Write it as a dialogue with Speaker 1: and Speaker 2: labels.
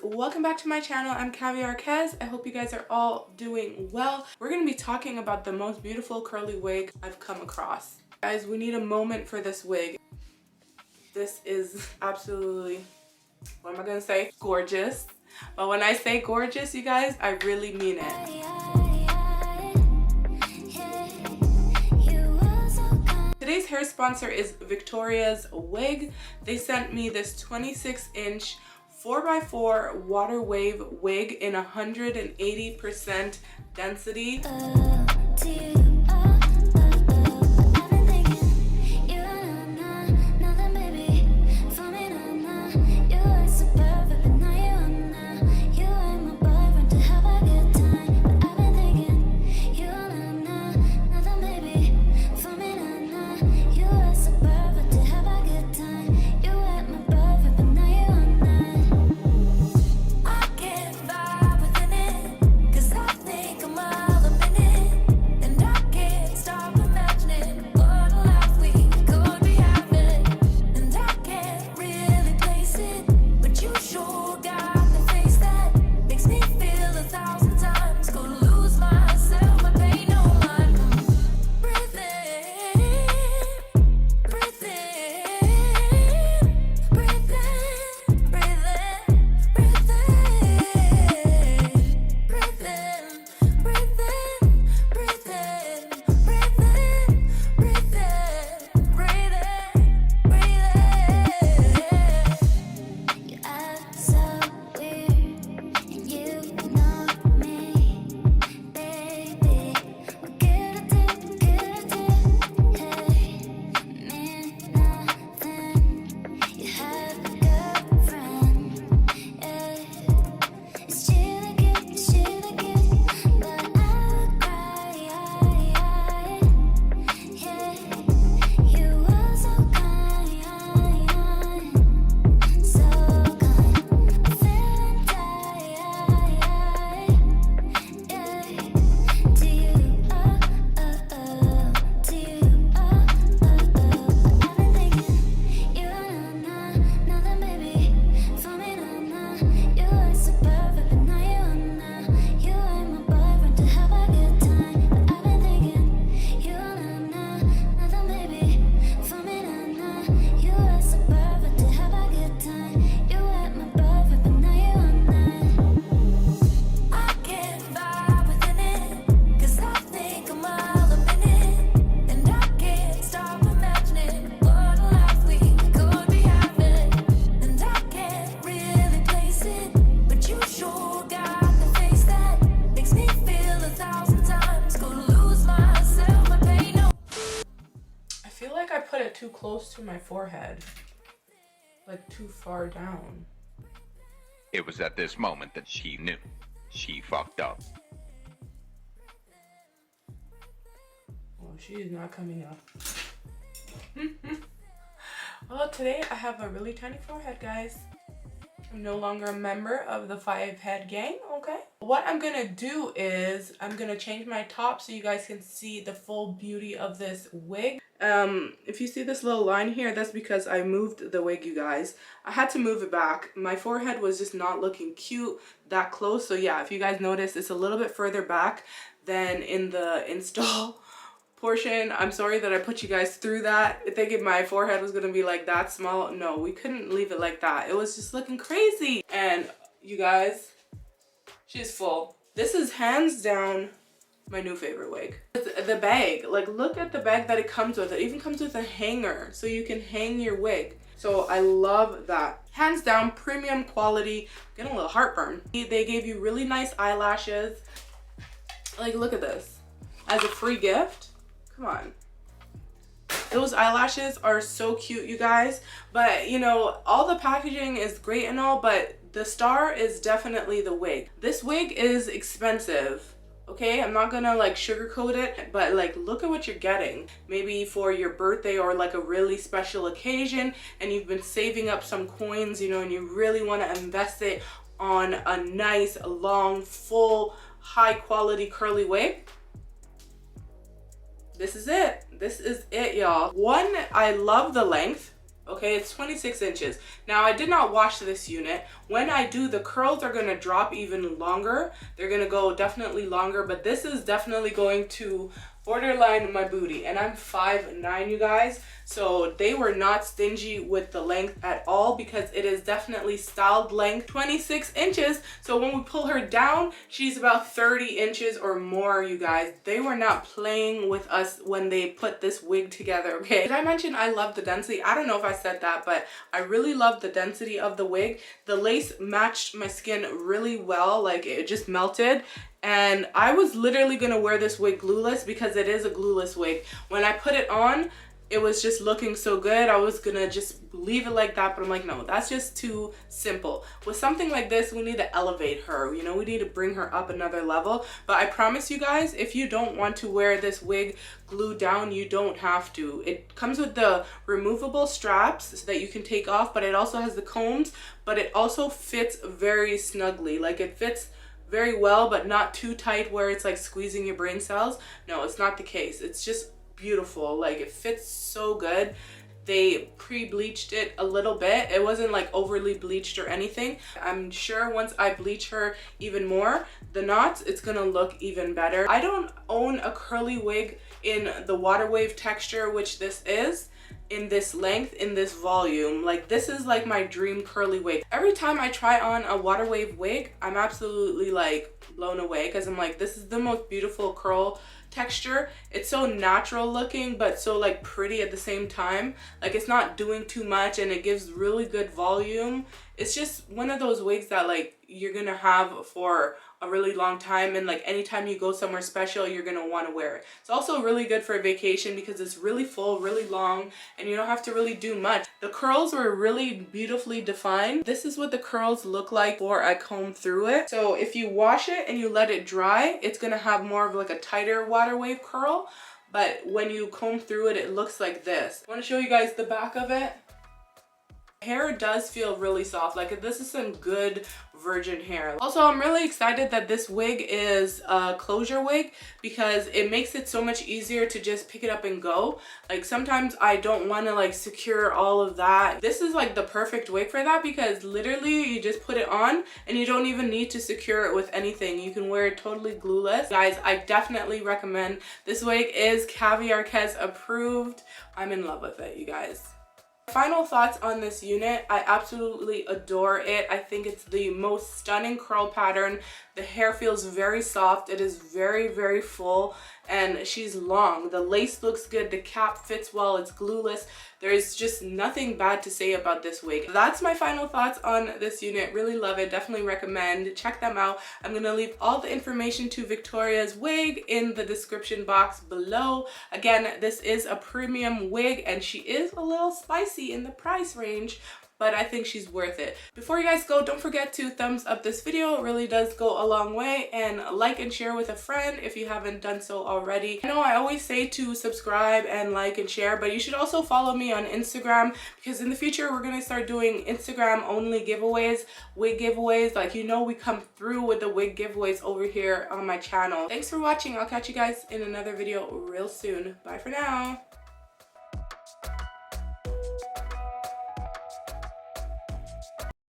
Speaker 1: welcome back to my channel. I'm Kaviar Kez. I hope you guys are all doing well. We're going to be talking about the most beautiful curly wig I've come across. Guys, we need a moment for this wig. This is absolutely, what am I going to say? Gorgeous. But when I say gorgeous, you guys, I really mean it. Today's hair sponsor is Victoria's Wig. They sent me this 26-inch 4x4 water wave wig in 180% density. Too close to my forehead, like too far down.
Speaker 2: It was at this moment that she knew she fucked up.
Speaker 1: Oh, she is not coming up. Well, today I have a really tiny forehead, guys. I'm no longer a member of the 5-head gang, okay? What I'm gonna do is I'm gonna change my top so you guys can see the full beauty of this wig. If you see this little line here, that's because I moved the wig, you guys. I had to move it back. My forehead was just not looking cute that close. So yeah, if you guys notice, it's a little bit further back than in the install portion. I'm sorry that I put you guys through that, thinking my forehead was gonna be like that small. No, we couldn't leave it like that. It was just looking crazy. And you guys, she's full. This is hands down my new favorite wig. The bag, like look at the bag that it comes with. It even comes with a hanger so you can hang your wig. So I love that. Hands down, premium quality. Getting a little heartburn. They gave you really nice eyelashes. Like look at this. As a free gift. Come on. Those eyelashes are so cute, you guys. But you know, all the packaging is great and all, but the star is definitely the wig. This wig is expensive. Okay, I'm not gonna like sugarcoat it, but like look at what you're getting. Maybe for your birthday or like a really special occasion and you've been saving up some coins, you know, and you really want to invest it on a nice, long, full, high quality curly wig. This is it. This is it, y'all. One, I love the length. Okay, it's 26 inches. Now, I did not wash this unit. When I do, the curls are gonna drop even longer. They're gonna go definitely longer, but this is definitely going to borderline my booty. And I'm 5'9", you guys. So they were not stingy with the length at all because it is definitely styled length, 26 inches. So when we pull her down, she's about 30 inches or more, you guys. They were not playing with us when they put this wig together, okay? Did I mention I love the density? I don't know if I said that, but I really love the density of the wig. The lace matched my skin really well, like it just melted. And I was literally gonna wear this wig glueless because it is a glueless wig. When I put it on, it was just looking so good. I was gonna just leave it like that, but I'm like, no, that's just too simple. With something like this, we need to elevate her. You know, we need to bring her up another level. But I promise you guys, if you don't want to wear this wig glued down, you don't have to. It comes with the removable straps so that you can take off, but it also has the combs, but it also fits very snugly. Like it fits very well, but not too tight where it's like squeezing your brain cells. No, it's not the case. It's just beautiful. Like it fits so good. They pre-bleached it a little bit. It wasn't like overly bleached or anything. I'm sure once I bleach her even more, the knots, it's gonna look even better. I don't own a curly wig in the water wave texture, which this is, in this length, in this volume. Like this is like my dream curly wig. Every time I try on a water wave wig, I'm absolutely like blown away because I'm like, this is the most beautiful curl texture. It's so natural looking, but so like pretty at the same time. Like it's not doing too much and it gives really good volume. It's just one of those wigs that like you're gonna have for a really long time, and like anytime you go somewhere special, you're gonna want to wear it. It's also really good for a vacation because it's really full, really long, and you don't have to really do much. The curls were really beautifully defined. This is what the curls look like before I comb through it. So if you wash it and you let it dry, it's gonna have more of like a tighter water wave curl, but when you comb through it, it looks like this. I want to show you guys the back of it. Hair does feel really soft. Like this is some good virgin hair. Also, I'm really excited that this wig is a closure wig because it makes it so much easier to just pick it up and go. Like sometimes I don't want to like secure all of that. This is like the perfect wig for that because literally you just put it on and you don't even need to secure it with anything. You can wear it totally glueless. Guys, I definitely recommend this wig. Is Kaviar Kez approved. I'm in love with it, you guys. Final thoughts on this unit. I absolutely adore it. I think it's the most stunning curl pattern. The hair feels very soft. It is very, very full, and she's long. The lace looks good. The cap fits well. It's glueless. There's just nothing bad to say about this wig. That's my final thoughts on this unit. Really love it. Definitely recommend. Check them out. I'm going to leave all the information to Victoria's wig in the description box below. Again, this is a premium wig and she is a little spicy in the price range, but I think she's worth it. Before you guys go, don't forget to thumbs up this video. It really does go a long way, and like and share with a friend if you haven't done so already. I know I always say to subscribe and like and share, but you should also follow me on Instagram because in the future we're gonna start doing Instagram only giveaways, wig giveaways. Like, you know, we come through with the wig giveaways over here on my channel. Thanks for watching. I'll catch you guys in another video real soon. Bye for now.